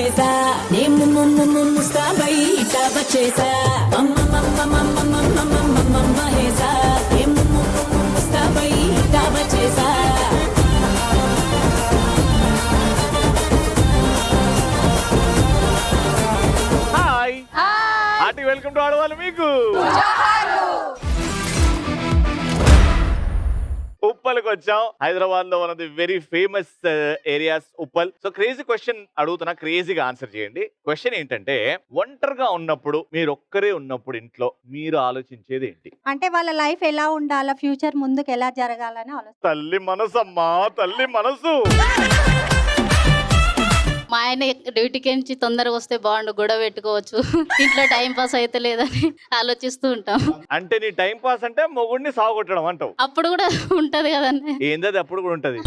చేసా ముస్తాబై ఇట్టా వచ్చేసా మహేసా ముస్తాబై ఇట్టా వచ్చేసా. హాయ్ హార్టీ వెల్కమ్ టు ఆడవాళ్ళు మీకు. ఉప్పల్కి వచ్చాం. హైదరాబాద్ లో one of the very famous areas Uppal. So crazy question అడుగుతున్నా, క్రేజీగా ఆన్సర్ చేయండి. క్వశ్చన్ ఏంటంటే, ఒంటరిగా ఉన్నప్పుడు, మీరు ఒక్కరే ఉన్నప్పుడు ఇంట్లో మీరు ఆలోచించేది ఏంటి? అంటే వాళ్ళ లైఫ్ ఎలా ఉండాలా, ఫ్యూచర్ ముందుకు ఎలా జరగాలని ఆలోచన. తల్లి మనసు అమ్మా, తల్లి మనసు. మా ఆయన డ్యూటీకి నుంచి తొందరగా వస్తే బాగుండు, గొడవ పెట్టుకోవచ్చు, ఇంట్లో టైం పాస్ అయితే లేదని ఆలోచిస్తూ ఉంటాం. అంటే నీ టైం పాస్ అంటే మొగుడిని సాగొట్టడం అంటావు. అప్పుడు కూడా ఉంటది కదండి. ఏందది? అప్పుడు కూడా ఉంటది.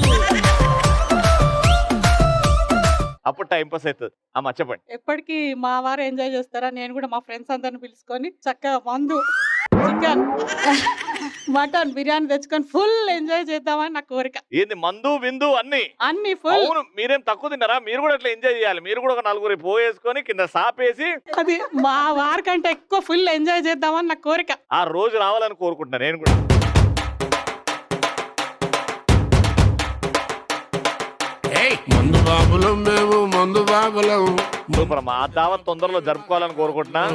అప్పుడు టైం పాస్ అవుతుంది. అమ్మ చెప్పండి. ఎప్పటికీ మా వారు ఎంజాయ్ చేస్తారా, నేను కూడా మా ఫ్రెండ్స్ అందరిని పిలుచుకొని చక్కగా మందు, చికెన్, మటన్, బిర్యానీ తెచ్చుకొని ఫుల్ ఎంజాయ్ చేద్దామని నా కోరిక. ఏంది మందు విందు అన్ని ఫుల్. అవును, మీరేం తక్కువ తిన్నారా? మీరు కూడా అట్లా ఎంజాయ్ చేయాలి. మీరు కూడా ఒక నలుగురి పోయేసుకొని కింద సాపేసి అది మా వారి కంటే ఎక్కువ ఫుల్ ఎంజాయ్ చేద్దామని నా కోరిక. ఆ రోజు రావాలని కోరుకుంటున్నా నేను కూడా. మందు బాబులం మేము, మందు బాబులం. సూపర్ అమ్మా. ఆ దావత్ తొందరలో జరుపుకోవాలని కోరుకుంటున్నా.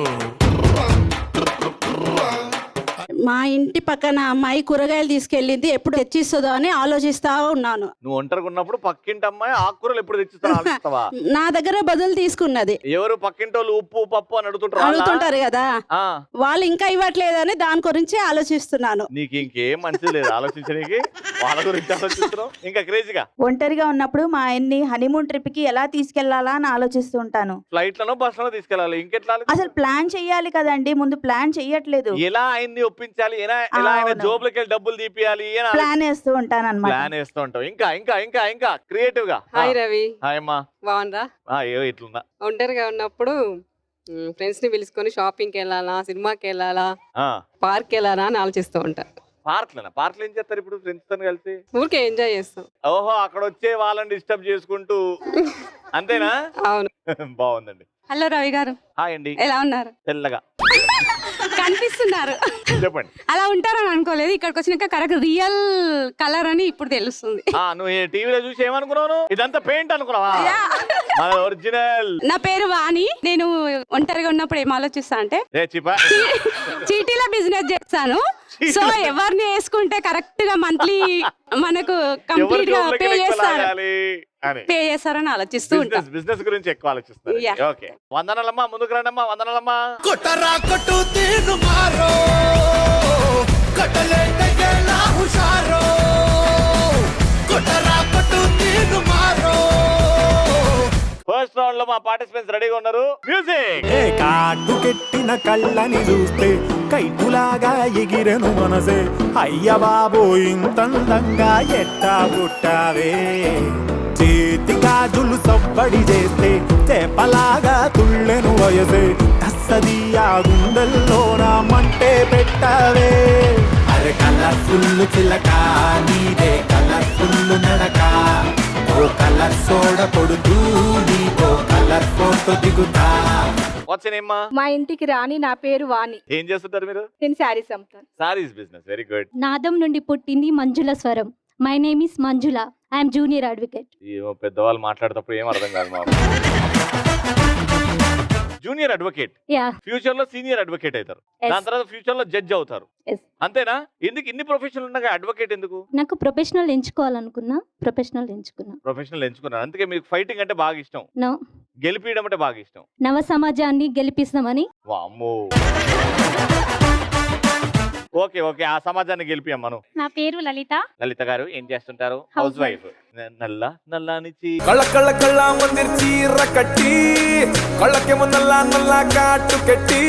మా ఇంటి పక్కన అమ్మాయి కూరగాయలు తీసుకెళ్ళింది, ఎప్పుడు తెచ్చిస్తుందో అని ఆలోచిస్తా ఉన్నాను. నువ్వు ఒంటరిగా ఉన్నప్పుడు పక్కింటి అమ్మాయి ఆకుకూరలు ఎప్పుడు తెచ్చిస్తావా? నా దగ్గర బదులు తీసుకున్నది. ఎవరు పక్కింటి వాళ్ళు ఉప్పు పప్పు అని అడుగుతుంటారు కదా, వాళ్ళు ఇంకా ఇవ్వట్లేదని దాని గురించి ఆలోచిస్తున్నాను. నీకు ఇంకేం మంచిది లేదు ఆలోచించడానికి, వాళ్ళ గురించి ఆలోచిస్తున్నావు. ఇంకా క్రేజీగా ఒంటరిగా ఉన్నప్పుడు మా ఆయన్ని హనీమూన్ ట్రిప్ కి ఎలా తీసుకెళ్లాలా అని ఆలోచిస్తూ ఉంటాను. ఫ్లైట్ లలో బస్ లో తీసుకెళ్ళాలి, ఇంకెట్లా? అసలు ప్లాన్ చెయ్యాలి కదండి, ముందు ప్లాన్ చెయ్యట్లేదు. ఎలా ఆయన్ని ఒప్పించాలి, ఎలా ఆయన జోబులకి వెళ్ళి డబ్బులు తీపియాలి, ప్లాన్ వేస్తూ ఉంటాను అన్నమాట. ప్లాన్ వేస్తూ ఉంటావు. ఇంకా ఇంకా ఇంకా ఇంకా క్రియేటివ్ గా. హాయ్ రవి, హాయ్ అమ్మా. బాగుందా? ఇట్లుందా? ఒంటరిగా ఉన్నప్పుడు ఫ్రెండ్స్ ని పిలుచుకొని షాపింగ్కి వెళ్ళాలా, సినిమాకి వెళ్ళాలా, పార్క్ వెళ్ళాలా అని ఆలోచిస్తూ ఉంటా. పార్క్ ఏం చేస్తారు ఇప్పుడు ఫ్రెండ్స్ తో కలిసి? ఊరికే ఎంజాయ్ చేస్తాం. ఓహో, అక్కడ వచ్చే వాళ్ళని డిస్టర్బ్ చేసుకుంటూ అంతేనా? అవును. బాగుందండి. హలో రవి గారు, హాయ్ అండి. ఎలా ఉన్నారు? తెల్లగా కనిపిస్తున్నారు. చెప్పండి. అలా ఉంటారని అనుకోలేదు, ఇక్కడికి వచ్చినాక కరెక్ట్ రియల్ కలర్ అని ఇప్పుడు తెలుస్తుంది. నువ్వు టీవీలో చూసి ఏమనుకున్నావు? ఇదంతా పెయింట్ అనుకున్నావా? మన ఒరిజినల్. నా పేరు వాణి. నేను ఒంటరిగా ఉన్నప్పుడు ఏం ఆలోచిస్తా అంటే, చీటీలో బిజినెస్ చేస్తాను. సో ఎవరిని వేసుకుంటే కరెక్ట్ గా మంత్లీ మనకు కంప్లీట్ గా పే చేస్తారని ఆలోచిస్తూ ఉంటాను. బిజినెస్ గురించి ఎక్కువ ఆలోచిస్తారు. ఓకే, వందనాలమ్మా. ముందుకు రండమ్మా. వందనాలమ్మా. ఫస్ట్ రౌండ్ లో మా పార్టిసిపెంట్స్ రెడీగా ఉన్నారు. మ్యూజిక్. కాటు కెట్టిన కళ్ళని చూస్తే కైటులాగా ఎగిరెను మనసే, అయ్య బాబో ఇంతందంగా ఎట్టా పుట్టావే, చేతి గాజులు సవ్వడి చేస్తే చేపలాగా తుళ్ళెను వయసే, తస్సదియా గుండెల్లో నా మంటే పెట్టావే, అరే కలర్ఫుల్ చిలక నీదే కలర్ఫుల్ నడక, ఓ కలర్ సోడ కొడుతూ నీతో కలర్ ఫోటో దిగుతా. వచ్చేనేమ్మా. మా ఇంటికి రాని, నా పేరు వాణి. ఏం చేస్తుంటారు మీరు? నేను శారీస్ అమ్ముతాను. Saris business. Very good. నాదం నుండి పుట్టింది మంజుల స్వరం. My name is Manjula. I'm junior advocate. పెద్దవాళ్ళు మాట్లాడేటప్పుడు ఏం అర్థం కాదు మాకు. జూనియర్ అడ్వకేట్, ఫ్యూచర్ లో సీనియర్ అడ్వకేట్ అవుతారు, దాని తర్వాత ఫ్యూచర్ లో జడ్జ్ అవుతారు, అంతేనా? ఎందుకు ఇన్ని ప్రొఫెషనల్ ఉండగా అడ్వకేట్ ఎందుకు? నాకు ప్రొఫెషనల్ ఎంచుకున్నా. అందుకే మీకు ఫైటింగ్ అంటే బాగా ఇష్టం, గెలిపియడం అంటే బాగా ఇష్టం. నవ సమాజాన్ని గెలిపిస్తామని. వామ్మో. ఓకే ఓకే, ఆ సమాజాన్ని గెలిపియమ్మను. నా పేరు లలిత. లలిత గారు ఏం చేస్తుంటారు? House wife. నల్లానిచ్చి కళ్ళ కళ్ళ కళ్ళ మందిర్ చీర కట్టి, కళ్ళకేమో నల్లా నల్లా కాటు కట్టి,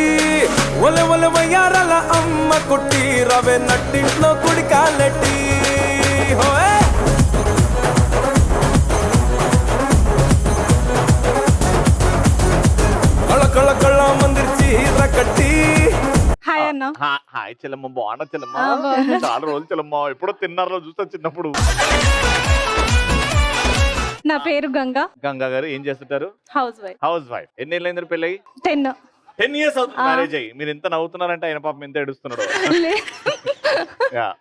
ఒల ఒల వయ్యారాల అమ్మ కుట్టి, రవే నట్టింట్లో కుడి కాలెట్టి, కళ్ళ కళ్ళ కళ్ళ మందిర్ చీర కట్టి. హాయ్ అన్న. హాయ్ చెల్లమ్మ. బాగున్నా చెల్లమ్మ? చాలా రోజులు చెల్లమ్మ. ఎప్పుడో తిన్నారో చూస్తా చిన్నప్పుడు. నా పేరు గంగా, గంగా గారు ఏం చేస్తుంటారు? House wife. House wife. ఎన్ని ఏళ్ళైంది పెళ్ళి? 10. 10 years అవుతుంది మ్యారేజ్ అయ్యి. మీరు ఎంత నవ్వుతున్నారంటే ఆయన పాపం ఎంత ఏడుస్తున్నాడు.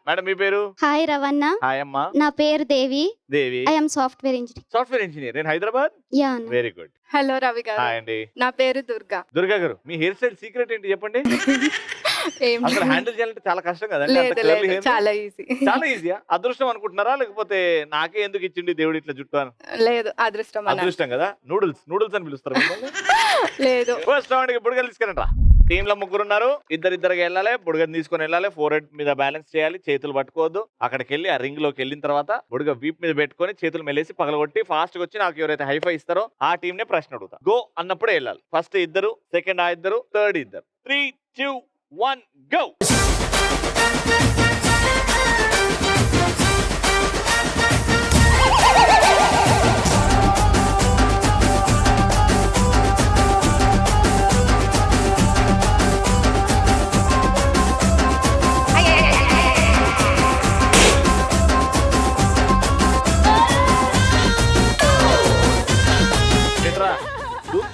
మేడం మీ పేరు? హాయ్ రవణ, హాయ్ అమ్మా. నా పేరు Devi. Devi. I am software engineer. Software engineer in Hyderabad. Yeah. Very good. Hello Ravi garu, hi అండి. నా పేరు దుర్గా. దుర్గా గారు మీ హెయిర్ స్టైల్ సీక్రెట్ ఏంటి చెప్పండి. ఏం అసలు హ్యాండిల్ చేయాలంటే చాలా కష్టం కదా. లేదు, చాలా ఈజీ. చాలా ఈజీయా? అదృష్టం అనుకుంటున్నారా లేకపోతే నాకే ఎందుకు ఇచ్చిండి దేవుడు ఇట్లా జుట్టు అని? లేదు, అదృష్టం. అదృష్టం కదా. నూడిల్స్ అని పిలుస్తారు మిమ్మల్ని? లేదు. ఫస్ట్ రౌండ్ కి బుడగలు తీసుకురండి. టీమ్ లో ముగ్గురు ఉన్నారు. ఇద్దరిద్దరికి వెళ్ళాలి. బుడగని తీసుకొని వెళ్ళాలి. ఫోర్ హెడ్ మీద బ్యాలెన్స్ చేయాలి. చేతులు పట్టుకోవద్దు. అక్కడికి వెళ్ళి ఆ రింగ్ లోకి వెళ్ళిన తర్వాత బుడగ వీప్ మీద పెట్టుకొని చేతులు మెలేసి పగలగొట్టి ఫాస్ట్ గా వచ్చి నాకు ఎవరైతే హైఫై ఇస్తారో ఆ టీం నే ప్రశ్న అడుగుతా. గో అన్నప్పుడే వెళ్ళాలి. ఫస్ట్ ఇద్దరు, సెకండ్ ఆ ఇద్దరు, థర్డ్ ఇద్దరు. 3, 2, 1 గో.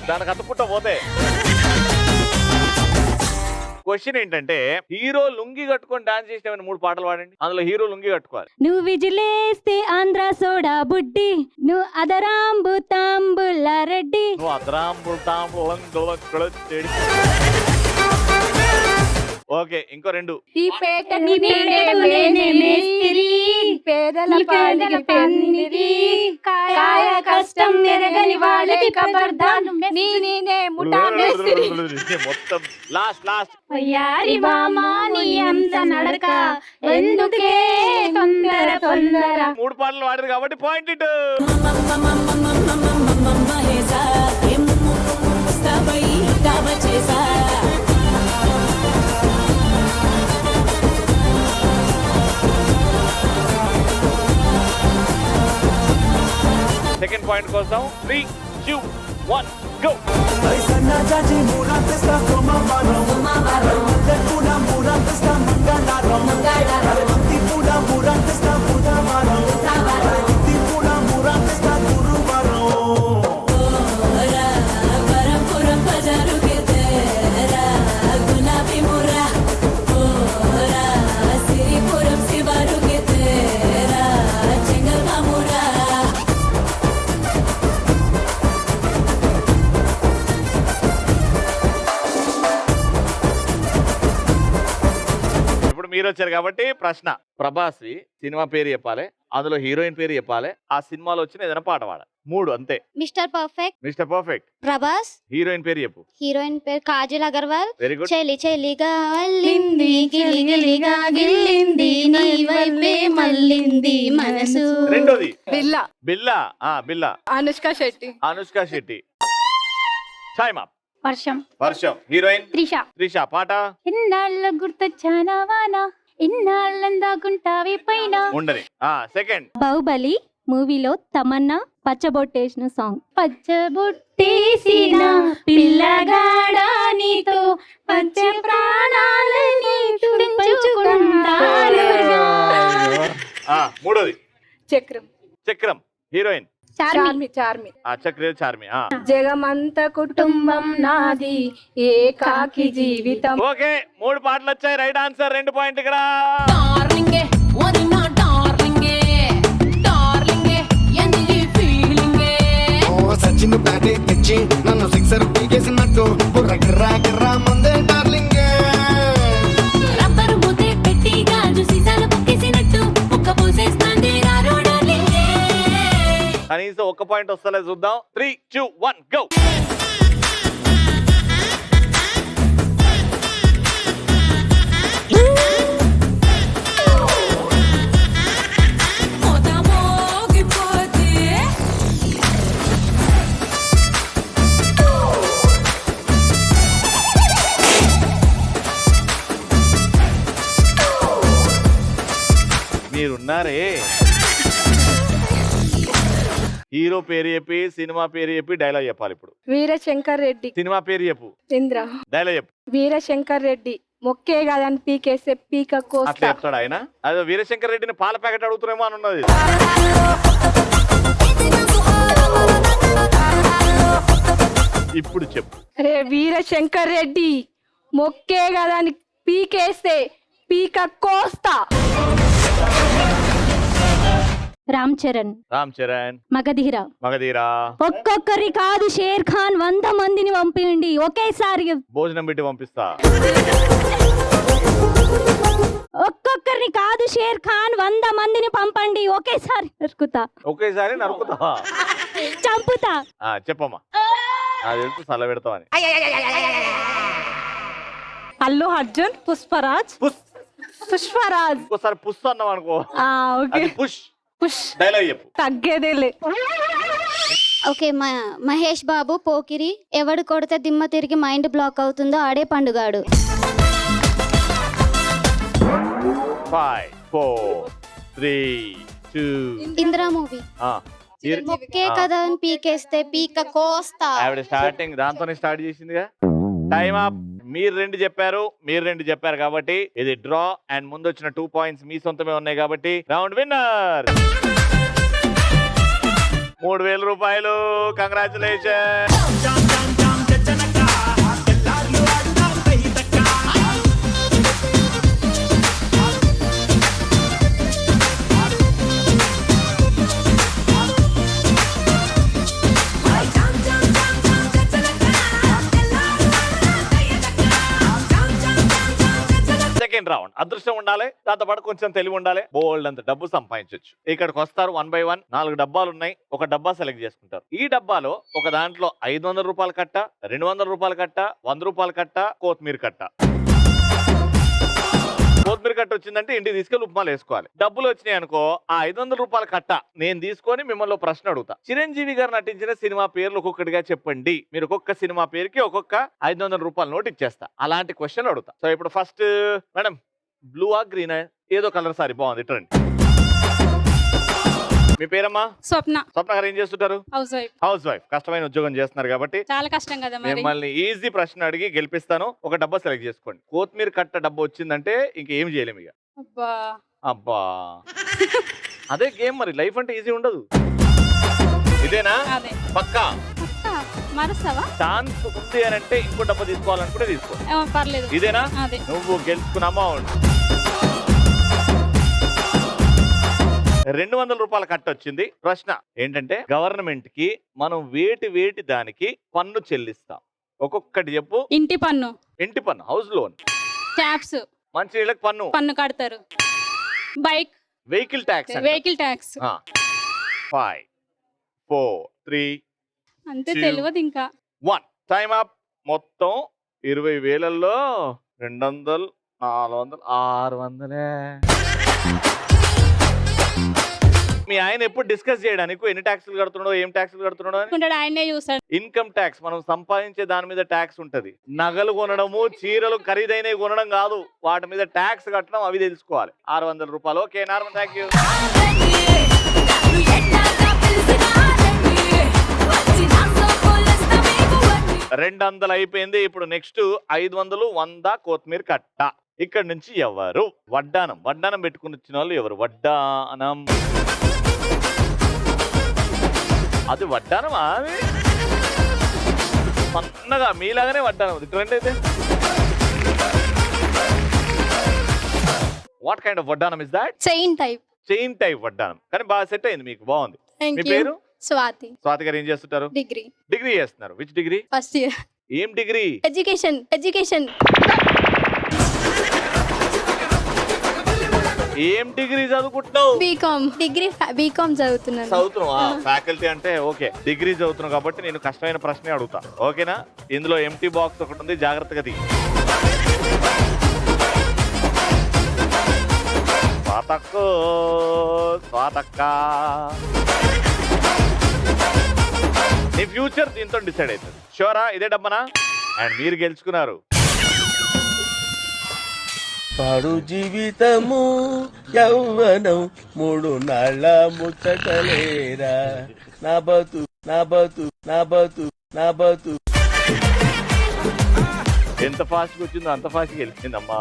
దానికి అతుక్కుంటా పోతే క్వశ్చన్ ఏంటంటే హీరో లుంగి కట్టుకొని డాన్స్ చేసిన 3 పాటలు పాడండి. అందులో హీరో లుంగి కట్టుకోవాలి. నువ్వు విజిలేస్తే ఆంధ్ర సోడా బుడ్డి, నువ్వు అదరాంబు తాంబుల రెడ్డి. నువ్వు అదరాంబు ఓకే, ఇంకో 2. ఈ పేటని నేనే మేస్త్రి, పేదల పాలికి పెన్నిది, కాయ కష్టం మెరగని వాళ్ళకి కబర్దాను, నేనే ముఠా మేస్త్రి. మొత్తం లాస్ట్ యారి బామా నీ అంత నడక, ఎందుకే తొందర 3 పాటలు పాడారు కాబట్టి పాయింట్ ఇటు. మహేసా ముస్తాబై డాబా చేసా. సెకండ్ పాయింట్ కోసం 3, 2, 1 గో. వరంపురం బజారు కే తేరా గులాబీ ముర్రా, సిరిపురం శివారు కే తేరా చెంగల్ మామురా. ఇప్పుడు మీరు వచ్చారు కాబట్టి ప్రశ్న. ప్రభాస్వి సినిమా పేరు చెప్పాలి, అందులో హీరోయిన్ పేరు చెప్పాలి, ఆ సినిమాలో వచ్చిన ఏదైనా పాట పాడాలి. 3 అంతే. Mister perfect, mister perfect. Prabhas. Heroine పేరు చెప్పు. హీరోయిన్ పేరు కాజల్ అగర్వాల్. Very good. చెలి చెలిగా అల్లింది, గిలిగిలిగా గిల్లింది, నీ వైపే మల్లింది మనసు. రెండోది Billa. Billa. Billa. Anushka Shetty. Anushka Shetty. Time up. Varsham. Heroine Trisha. పాట. ఇన్నాళ్ళ గుర్తొచ్చానా వానా, ఇన్నాళ్ళందాకుంటావి పైన. ఉండని. సెకండ్. బాహుబలి మూవీలో తమన్నా పచ్చబొట్టేసిన సాంగ్. పచ్చబొట్టేసిన పిల్లగాడా నీతో పచ్చ ప్రాణాలని పంచుకుంటానుగా. మూడోది చక్రం. చక్రం. హీరోయిన్ చార్మి. చార్మి. జగమంత కుటుంబం నాది, ఏకాకి జీవితం. ఓకే, 3 పాటలు వచ్చాయి. Right answer. 2 పాయింట్ ఇక్కడ. డార్లింగే ఓరి నా డార్లింగే, డార్లింగే ఎంది ఫీలింగే. సచిన్ బ్యాటే తెచ్చి నన్ను సిక్సర్ పీకేసినట్టు బుర్ర గిర్రా గిర్రా మందే డార్లింగే. రబ్బరు మూతే పెట్టి గాజు సీసాలు పక్కేసినట్టు ఒక్క పోసేస్తాంది రారో డార్లింగే. కనీసం 1 పాయింట్ వస్తలే చూద్దాం. 3, 2, 1 గో. మీరున్నారే. హీరో పేరు చెప్పి, సినిమా పేరు చెప్పి, డైలాగ్ చెప్పాలి. ఇప్పుడు వీరశంకర్ రెడ్డి. సినిమా పేరు చెప్పు. ఇంద్ర. డైలాగ్ చెప్పు. వీరశంకర్ రెడ్డి మొక్కే కాదని పీకేసే పీక అట్లా కోస్తా. చెప్తాడు ఆయన. అదే వీరశంకర్ రెడ్డిని పాల ప్యాకెట్ అడుగుతున్నామో అని ఉన్నది. ఇప్పుడు చెప్పు. రే వీరశంకర్ రెడ్డి మొక్కే కదా అని పీకేస్తే పీక కోస్తా. రామ్ చరణ్ రామ్ చరణ్. మగధీర మగధీరా. ఒక్కొక్కరి కాదు షేర్ ఖాన్ 100 మందిని పంపిండి ఒకేసారి. భోజనం పెట్టి పంపిస్తా. ఒక్కొక్కరిని కాదు షేర్ ఖాన్ 100 మందిని పంపండి ఒకేసారి నరుకుతా. ఒకేసారి నరుకుతావా? చంపుతా. చెప్పమ్మా. నాకు తెలుసు సల పెడతావని. అల్లు అర్జున్, పుష్పరాజ్. పుష్పరాజ్. ఒకసారి పుష్ అన్నావు అనుకో. ఓకే. Push push. డైలాగ్ చెప్పు. తగ్గేదేలే. ఓకే మహేష్ బాబు పోకిరి. ఎవడు కొడితే దిమ్మ తిరిగి మైండ్ బ్లాక్ అవుతుందో ఆడే పండుగాడు. 5 4 3 2. ఇందిరా మూవీ. మొక్కే కదా అని పీకేస్తే పీక కోస్తా. ఆవిడ స్టార్టింగ్ దాంతోనే స్టార్ట్ చేసిందిగా. Time up. మీరు 2 చెప్పారు కాబట్టి ఇది డ్రా. అండ్ ముందు వచ్చిన 2 పాయింట్స్ మీ సొంతమే ఉన్నాయి కాబట్టి రౌండ్ విన్నర్ 3000 రూపాయలు. కంగ్రాచులేషన్. సెకండ్ రౌండ్ అదృష్టం ఉండాలి, దాంతో పాటు కొంచెం తెలివి ఉండాలి. బోల్డ్ అంత డబ్బు సంపాదించవచ్చు. ఇక్కడికి వస్తారు 1 by 1. 4 డబ్బాలు ఉన్నాయి. ఒక డబ్బా సెలెక్ట్ చేసుకుంటారు. ఈ డబ్బాలో ఒక దాంట్లో 500 రూపాయల కట్ట, 200 రూపాయల కట్ట, 100 రూపాయల కట్ట, కొత్తిమీర కట్ట. కొత్తిమీర కట్ట వచ్చిందంటే ఇంటికి తీసుకెళ్లి ఉప్మాలు వేసుకోవాలి. డబ్బులు వచ్చినాయి అనుకో, ఆ 500 రూపాయల కట్ట నేను తీసుకొని మిమ్మల్ని ప్రశ్న అడుగుతా. చిరంజీవి గారు నటించిన సినిమా పేర్లు ఒక్కొక్కటిగా చెప్పండి. మీరు ఒక్కొక్క సినిమా పేరుకి ఒక్కొక్క 500 రూపాయల నోట్ ఇచ్చేస్తా. అలాంటి క్వశ్చన్ అడుగుతా. సో ఇప్పుడు ఫస్ట్ మేడం, బ్లూవా గ్రీనా? ఏదో కలర్ సారీ బాగుంది. ఇట్రండి. మీ పేరమ్మా? స్వప్న. స్వప్న గారు ఏం చేస్తుంటారు? House wife. కష్టమైన ఉద్యోగం చేస్తున్నారు కాబట్టి చాలా కష్టం కదా మరి. మిమ్మల్ని ఈజీ ప్రశ్న అడిగి గెలిపిస్తాను. ఒక డబ్బా సెలెక్ట్ చేసుకోండి. కొత్తిమీర కట్ట డబ్బా వచ్చిందంటే ఇంకేం చేయలేము ఇక. అబ్బా అదే గేమ్ మరి. లైఫ్ అంటే ఈజీ ఉండదు. ఇదేనా? పక్కా మారుస్తావా? ఛాన్స్ ఉంది అని అంటే ఇంకో డబ్బా తీసుకోవాలనుకుంటే తీసుకో. పర్లేదు. ఇదేనా? నువ్వు గెలుచుకున్న అమౌంట్ 200 రూపాయల కట్ట వచ్చింది. ప్రశ్న ఏంటంటే గవర్నమెంట్ కి మనం వేటి దానికి పన్ను చెల్లిస్తాం? ఒక్కొక్కటి చెప్పు. ఇంటి పన్ను. ఇంటి పన్ను, హౌస్ లోన్, ట్యాక్స్, మంచినీళ్ళకి పన్ను కడతారు, బైక్ వెహికల్ ట్యాక్స్. 5 4 3 అంతే. తెలియదు ఇంకా. 1. Time up. మొత్తం 20,000లో 200 400 600. మీ ఆయన ఎప్పుడు డిస్కస్ చేయడానికి ఎన్ని ట్యాక్సులు కడుతున్నాడో, ఏం ట్యాక్సులు కడుతున్నాడో ఆయనే చూస్తాడు. ఇన్కమ్ ట్యాక్స్ మనం సంపాదించే దాని మీద ట్యాక్స్ ఉంటది. నగలు కొనడము, చీరలు ఖరీదైనవి కొనడం కాదు, వాటి మీద ట్యాక్స్ కట్టడం, అవి తెలుసుకోవాలి. 600 రూపాయలు. Okay normal. Thank you. 200 అయిపోయింది. ఇప్పుడు నెక్స్ట్ 500, 100 కొత్తిమీర కట్ట. ఇక్కడ నుంచి ఎవరు? వడ్డానం పెట్టుకుని వచ్చిన వాళ్ళు ఎవరు? వడ్డానం. అది వడ్డానమా? అది సన్నగా మీలాగానే వడ్డానం. అది ట్రెండ్ అయితే. వాట్ కైండ్ ఆఫ్ వడ్డానం ఇస్ దాట్? చైన్ టైప్ వడ్డానం. కానీ బాగా సెట్ అయింది మీకు. బాగుంది. మీ పేరు? స్వాతి. స్వాతి గారు ఏం చేస్తుంటారు? డిగ్రీ చేస్తున్నారు. Which degree? First year. ఏం డిగ్రీ? ఎడ్యుకేషన్. ఏం డిగ్రీ చదువుకుంటున్నావు? బీకామ్ చదువుతున్నావా? ఫ్యాకల్టీ అంటే ఓకే. డిగ్రీ చదువుతున్నావు కాబట్టి నేను కష్టమైన ప్రశ్నే అడుగుతా. ఓకేనా? ఇందులో ఎంటీ బాక్స్ ఒకటి ఉంది, జాగ్రత్తగా తీ. స్వాతక్క నీ ఫ్యూచర్ దీంతో డిసైడ్ అవుతుంది. షూరా? ఇదే డబ్బనా? అండ్ మీరు గెలుచుకున్నారు. పాడు జీవితము యౌవనం 3 నాళ్ళ ముచ్చటలేరా నా బతు. ఎంత ఫాస్ట్గా వచ్చిందో అంత ఫాస్ట్గా వెళ్ళిందమ్మా.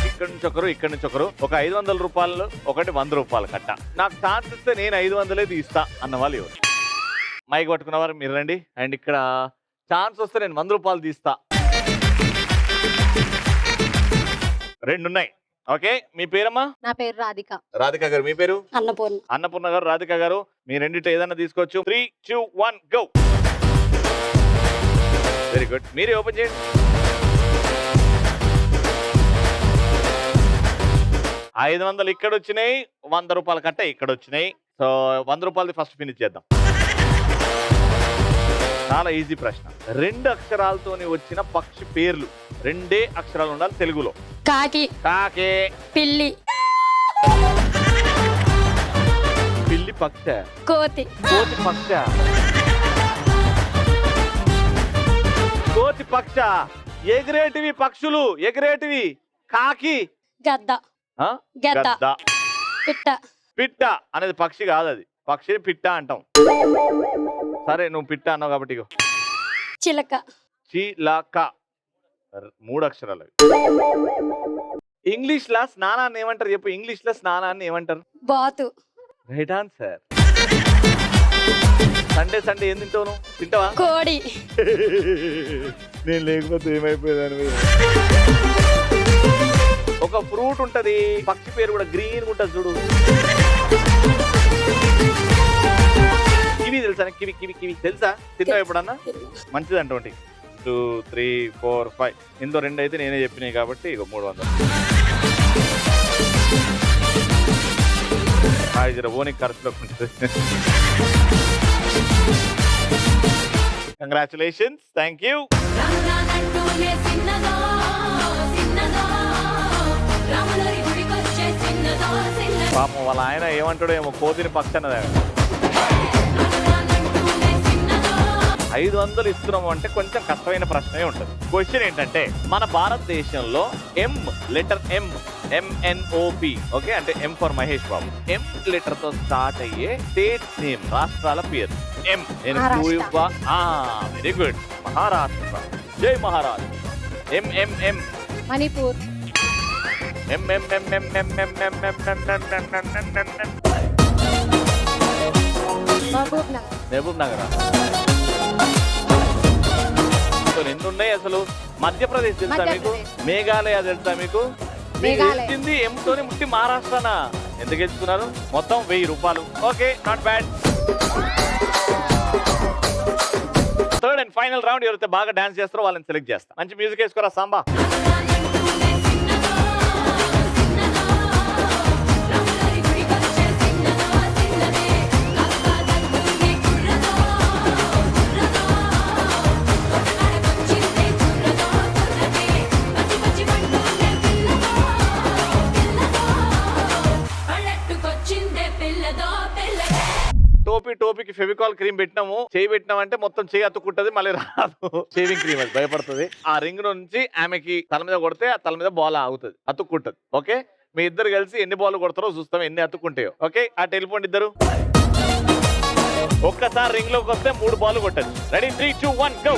ఇక్కడ నుంచి ఒకరు ఒక 500 రూపాయలు, ఒకటి 100 రూపాయలు కట్ట. నాకు ఛాన్స్ ఇస్తే నేను 500 తీస్తా అన్న వాళ్ళు ఎవరు? మైక్ పట్టుకున్నవారు మీరు రండి. అండ్ ఇక్కడ ఛాన్స్ వస్తే నేను 100 రూపాయలు తీస్తా. 2 ఉన్నాయి. ఓకే, మీ పేరమ్మా? నా పేరు రాధిక. రాధిక గారు, మీ పేరు? అన్నపూర్ణ. అన్నపూర్ణ గారు, రాధిక గారు, మీ రెండిట ఏదైనా తీసుకోవచ్చు. 3, 2, 1 గో. Very good. మీరే ఓపెన్ చేయండి. 500 ఇక్కడ వచ్చినాయి, 100 రూపాయల కట్ట ఇక్కడ వచ్చినాయి. సో 100 రూపాయలది ఫస్ట్ ఫినిష్ చేద్దాం. చాలా ఈజీ ప్రశ్న. 2 అక్షరాలతోని వచ్చిన పక్షి పేర్లు. 2 అక్షరాలు ఉండాలి తెలుగులో. కాకి. కాకి. పిల్లి. పిల్లి పక్ష. కోతి. కోతి పక్ష. కోతి పక్ష. ఎగిరేటివి పక్షులు, ఎగిరేటివి. కాకి. గద్ద. గద్ద. గద్ద. పిట్ట. పిట్ట అనేది పక్షి కాదు, అది పక్షిని పిట్ట అంటాం. సరే, నువ్వు పిట్ట అన్నావు కాబట్టి ఇగో. చిలక. చిలక. 3 అక్షరాలు. ఇంగ్లీష్ లా స్నానాన్ని ఏమంటారు చెప్పు? ఇంగ్లీష్ లో స్నానాన్ని ఏమంటారు? బాతు. Right answer. సండే ఏం తింటావు నువ్వు? తింటావా? కోడి. నేను లేకపోతే ఏమైపోయేదాన్ని. ఒక ఫ్రూట్ ఉంటది, పక్షి పేరు కూడా గ్రీన్ ఉంటది చూడు. కివి తెలుసా? కివి కివి కివి తెలుసా? తింటావా ఎప్పుడన్నా? మంచిది అంటుంది. 2, 3, 4, 5. ఇందులో 2 అయితే నేనే చెప్పినాయి కాబట్టి ఇక 300. ఓనికి ఖర్చులో ఉంటుంది. కంగ్రాచులేషన్స్. Thank you. పాపం వాళ్ళ ఆయన ఏమంటాడో ఏమో, కోతిని పక్షి అన్నదా. 500 ఇస్తున్నాము అంటే కొంచెం కష్టమైన ప్రశ్నే ఉంటుంది. క్వశ్చన్ ఏంటంటే, మన భారతదేశంలో M లెటర్ MNOP, ఓకే, అంటే M for Mahesh Babu. M letter తో స్టార్ట్ అయ్యే స్టేట్ నేమ్, రాష్ట్రాల పేరు. M. Very good. మహారాష్ట్ర. జై మహారాష్ట్ర. M. మణిపూర్. మహబూబ్ నగర్. ఎన్ని ఉన్నాయి అసలు? మధ్యప్రదేశ్ తెలుసా మీకు? మేఘాలయ తెలుసా మీకు? మీరు గెలిచింది M తోని ముట్టి మహారాష్ట్రనా? ఎంత గెలుచుకున్నారు? మొత్తం 1000 రూపాయలు. Okay, not bad. Third and final round. ఎవరైతే బాగా డాన్స్ చేస్తారో వాళ్ళని సెలెక్ట్ చేస్తా. మంచి మ్యూజిక్ వేసుకోరా సాంబా. టోపీకి ఫెవికాల్ క్రీమ్ పెట్టినాము, చేయి పెట్టినామంటే మొత్తం చేయి అతుక్కుంటది, మళ్ళీ రాదు. షేవింగ్ క్రీమ్ అది భయపడుతుంది. ఆ రింగ్ నుంచి ఆమెకి తల మీద కొడితే ఆ తల మీద బాల్ ఆగుతుంది, అతుక్కుంటది. ఓకే, మీ ఇద్దరు కలిసి ఎన్ని బాల్ కొడతారో చూస్తాం, ఎన్ని అతుక్కుంటాయో. ఓకే, ఆ టెలిఫోన్ ఇద్దరు ఒక్కసారి రింగ్ లోకి వస్తే 3 బాల్ కొట్టచ్చు. Ready? 3, 2, 1 go.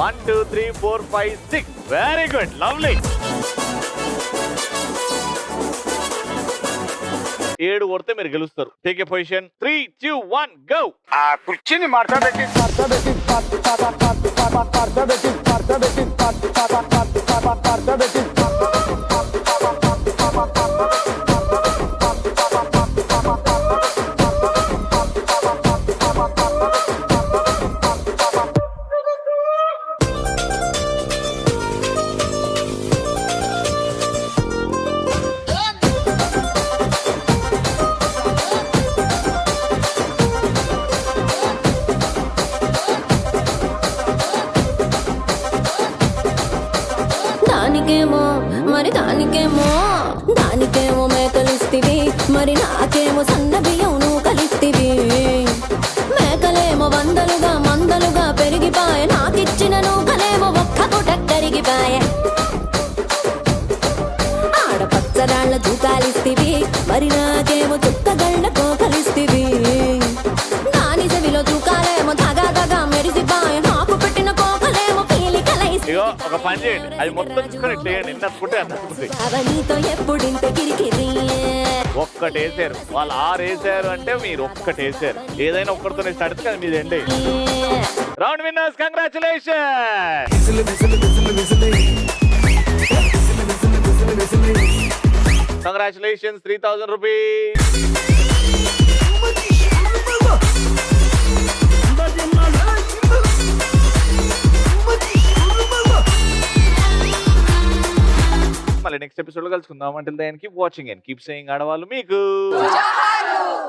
One, 2, 3, 4, 5, 6. Very good. Lovely. 7 కొడితే మీరు గెలుస్తారు. Take a position. 3, 2, 1 గో. ఆ కుర్చీని మార్చబెట్టి దానికేమో మరి దానికేమో మేకలిస్తివి, మరి నాకేమో సన్న బియ్యం నువ్వు కలిస్తివి. మేకలేమో వందలుగా మందలుగా పెరిగిపాయ, నాకిచ్చిన నూకలేమో ఒక్క పూట కరిగిపాయ. ఆడపచ్చరాళ్ళ తూకాలిస్తివి, మరి నాకేమో చుక్కగళ్ళ కోకలిస్తివి. దాని చెవిలో తూకాలేమో తగా తగా మెరిసిపాయ, నాకు పెట్టిన కోకలేమో పీలికలైస్తివి. ఇగో ఒక పని చేయండి, అది మొత్తం చూసుకొని ఇట్లా చేయండి, ఎన్నట్టుకుంటే అన్నట్టుకుంటే. నీతో ఎప్పుడింత కిరికిరి. ఒక్కటేసారు వాళ్ళు 6 వేసారు అంటే మీరు ఒక్కటేసారు. ఏదైనా ఒక్కడితోనే స్టార్ట్ కదా మీది end. Round winners, congratulation. Congratulations, 3000 rupees. మళ్ళీ నెక్స్ట్ ఎపిసోడ్ లో కలుసుకుందాం. అంటే దానికి వాచింగ్ అండ్ కీప్ సేయింగ్ ఆడవాళ్ళు మీకు